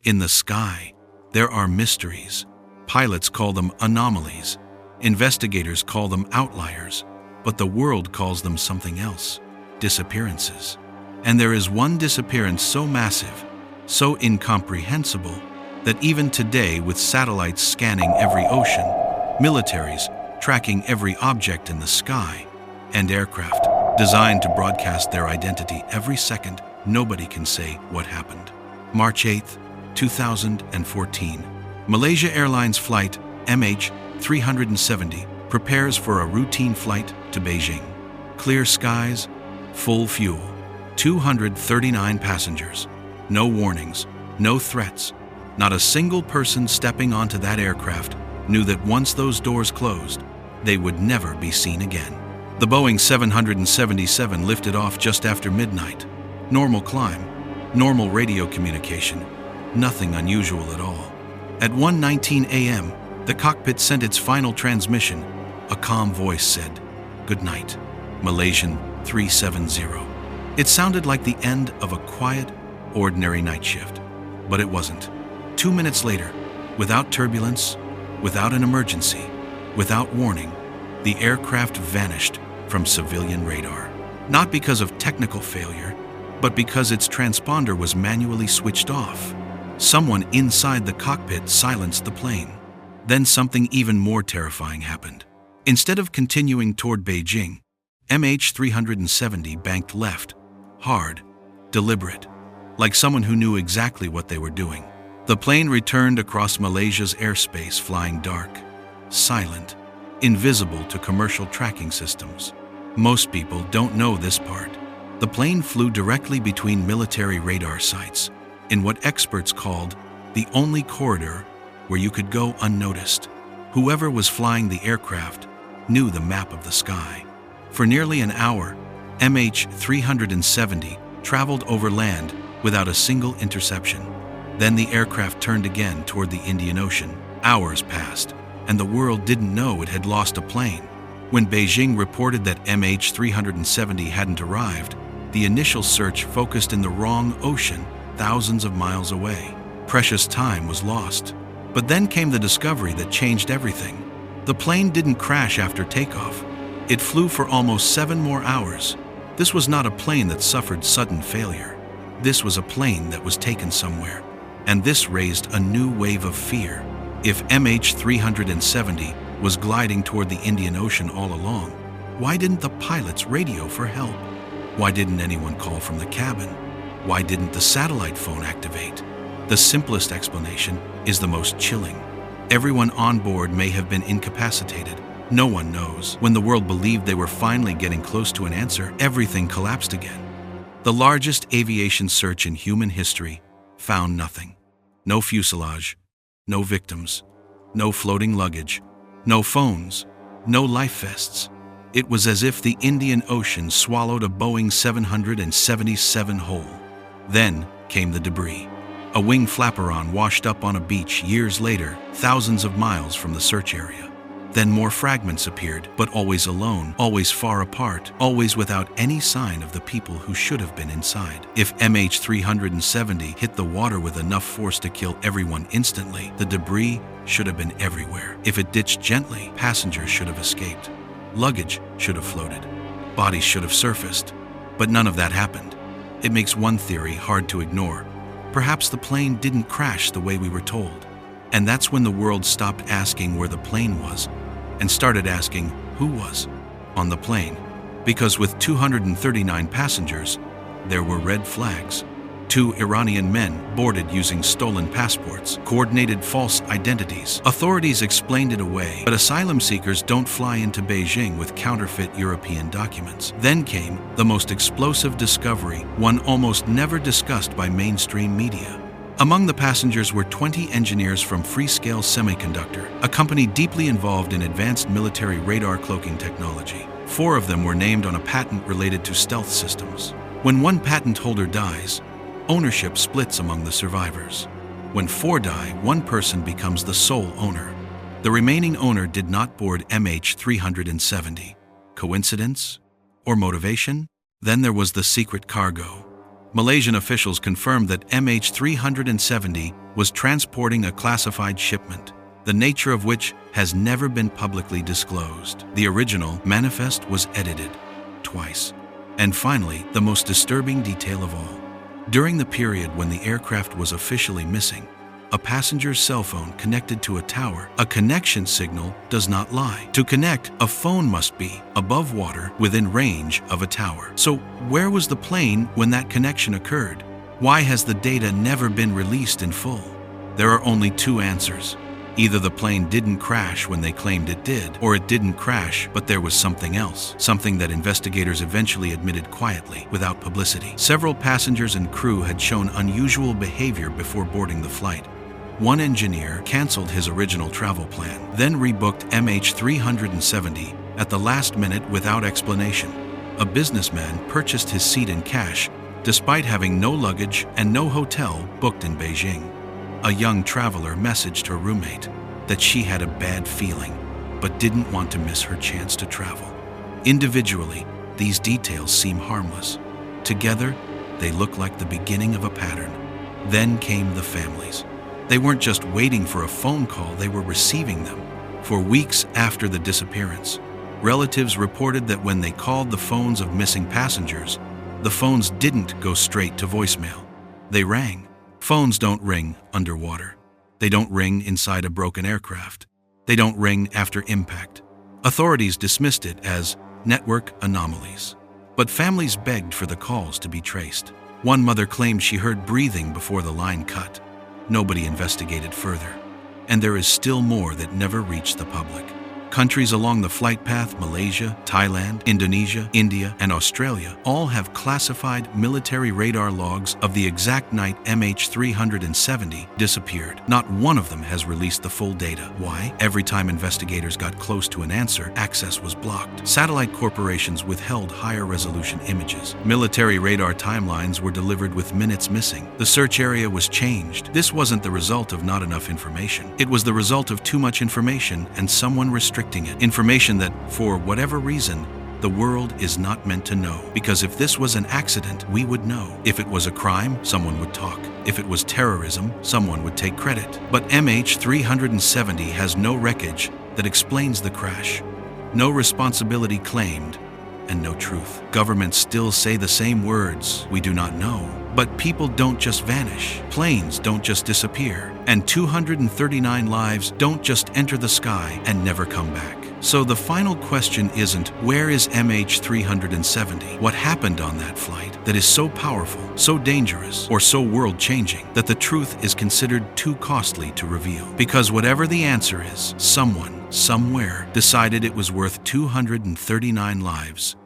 In the sky, there are mysteries. Pilots call them anomalies. Investigators call them outliers. But the world calls them something else: disappearances. And there is one disappearance so massive, so incomprehensible, that even today, with satellites scanning every ocean, militaries tracking every object in the sky, and aircraft designed to broadcast their identity every second, nobody can say what happened. March 8, 2014. Malaysia Airlines flight MH370 prepares for a routine flight to Beijing. Clear skies, full fuel, 239 passengers. No warnings, no threats. Not a single person stepping onto that aircraft knew that once those doors closed, they would never be seen again. The Boeing 777 lifted off just after midnight. Normal climb, normal radio communication, nothing unusual at all. At 1:19 a.m., the cockpit sent its final transmission. A calm voice said, "Good night, Malaysian 370. It sounded like the end of a quiet, ordinary night shift, but it wasn't. 2 minutes later, without turbulence, without an emergency, without warning, the aircraft vanished from civilian radar. Not because of technical failure, but because its transponder was manually switched off. Someone inside the cockpit silenced the plane. Then something even more terrifying happened. Instead of continuing toward Beijing, MH370 banked left, hard, deliberate, like someone who knew exactly what they were doing. The plane returned across Malaysia's airspace, flying dark, silent, invisible to commercial tracking systems. Most people don't know this part. The plane flew directly between military radar sites, in what experts called the only corridor where you could go unnoticed. Whoever was flying the aircraft knew the map of the sky. For nearly an hour, MH370 traveled over land without a single interception. Then the aircraft turned again toward the Indian Ocean. Hours passed, and the world didn't know it had lost a plane. When Beijing reported that MH370 hadn't arrived, the initial search focused in the wrong ocean, thousands of miles away. Precious time was lost. But then came the discovery that changed everything. The plane didn't crash after takeoff. It flew for almost 7 more hours. This was not a plane that suffered sudden failure. This was a plane that was taken somewhere. And this raised a new wave of fear. If MH370 was gliding toward the Indian Ocean all along, why didn't the pilots radio for help? Why didn't anyone call from the cabin? Why didn't the satellite phone activate? The simplest explanation is the most chilling. Everyone on board may have been incapacitated. No one knows. When the world believed they were finally getting close to an answer, everything collapsed again. The largest aviation search in human history found nothing. No fuselage, no victims, no floating luggage, no phones, no life vests. It was as if the Indian Ocean swallowed a Boeing 777 whole. Then came the debris. A wing flaperon washed up on a beach years later, thousands of miles from the search area. Then more fragments appeared, but always alone, always far apart, always without any sign of the people who should have been inside. If MH370 hit the water with enough force to kill everyone instantly, the debris should have been everywhere. If it ditched gently, passengers should have escaped. Luggage should have floated. Bodies should have surfaced. But none of that happened. It makes one theory hard to ignore. Perhaps the plane didn't crash the way we were told. And that's when the world stopped asking where the plane was and started asking who was on the plane. Because with 239 passengers, there were red flags. 2 Iranian men boarded using stolen passports, coordinated false identities. Authorities explained it away, but asylum seekers don't fly into Beijing with counterfeit European documents. Then came the most explosive discovery, one almost never discussed by mainstream media. Among the passengers were 20 engineers from Freescale Semiconductor, a company deeply involved in advanced military radar cloaking technology. 4 of them were named on a patent related to stealth systems. When one patent holder dies, ownership splits among the survivors. When 4 die, one person becomes the sole owner. The remaining owner did not board MH370. Coincidence? Or motivation? Then there was the secret cargo. Malaysian officials confirmed that MH370 was transporting a classified shipment, the nature of which has never been publicly disclosed. The original manifest was edited twice. And finally, the most disturbing detail of all. During the period when the aircraft was officially missing, a passenger's cell phone connected to a tower. A connection signal does not lie. To connect, a phone must be above water within range of a tower. So where was the plane when that connection occurred? Why has the data never been released in full? There are only two answers. Either the plane didn't crash when they claimed it did, or it didn't crash, but there was something else, something that investigators eventually admitted quietly, without publicity. Several passengers and crew had shown unusual behavior before boarding the flight. One engineer canceled his original travel plan, then rebooked MH370 at the last minute without explanation. A businessman purchased his seat in cash, despite having no luggage and no hotel booked in Beijing. A young traveler messaged her roommate that she had a bad feeling, but didn't want to miss her chance to travel. Individually, these details seem harmless. Together, they look like the beginning of a pattern. Then came the families. They weren't just waiting for a phone call, they were receiving them. For weeks after the disappearance, relatives reported that when they called the phones of missing passengers, the phones didn't go straight to voicemail. They rang. Phones don't ring underwater. They don't ring inside a broken aircraft. They don't ring after impact. Authorities dismissed it as network anomalies. But families begged for the calls to be traced. One mother claimed she heard breathing before the line cut. Nobody investigated further. And there is still more that never reached the public. Countries along the flight path, Malaysia, Thailand, Indonesia, India, and Australia, all have classified military radar logs of the exact night MH370 disappeared. Not one of them has released the full data. Why? Every time investigators got close to an answer, access was blocked. Satellite corporations withheld higher resolution images. Military radar timelines were delivered with minutes missing. The search area was changed. This wasn't the result of not enough information. It was the result of too much information and someone restricting it. Information that, for whatever reason, the world is not meant to know. Because if this was an accident, we would know. If it was a crime, someone would talk. If it was terrorism, someone would take credit. But MH370 has no wreckage that explains the crash. No responsibility claimed, and no truth. Governments still say the same words, "We do not know." But people don't just vanish. Planes don't just disappear. And 239 lives don't just enter the sky and never come back. So the final question isn't, where is MH370? What happened on that flight that is so powerful, so dangerous, or so world-changing that the truth is considered too costly to reveal? Because whatever the answer is, someone, somewhere, decided it was worth 239 lives